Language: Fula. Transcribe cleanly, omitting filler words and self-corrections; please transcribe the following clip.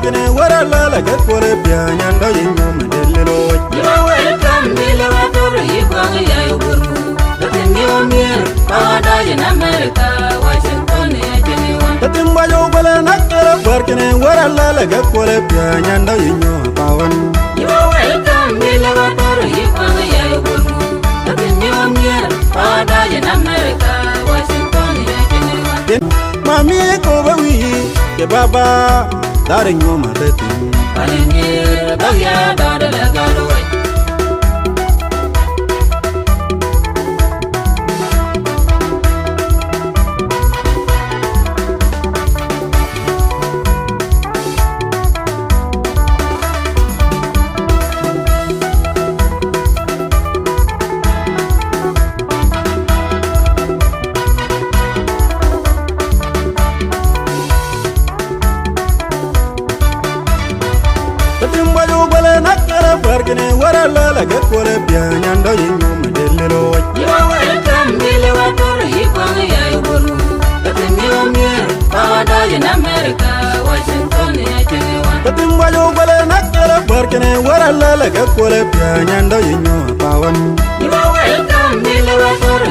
barkene warala la get kole pianya ndo yinyo medelelo. You are welcome, Bilawator, Yukang Yayuguru. The new year, Pawada in America, Washington, anyone. Tatimba yo bala nakara barkene warala la get kole pianya ndo yinyo pawan. You are welcome, Bilawator, Yukang Yayuguru. The new year, Pawada in America, Washington, anyone. Mami ko bawi ke baba daring mo matati. Palinir, Bagya, Dada, Galway. Tatimba yo bala nakara barkene warala la get kole pianya ndo yinyo medelelo. You are welcome, Bilawator, Yukang Yayuguru. The new year, Pawada in America, Washington, anyone. Tatimba yo bala nakara barkene warala la get kole pianya ndo yinyo pawan. You are welcome, Bilawator,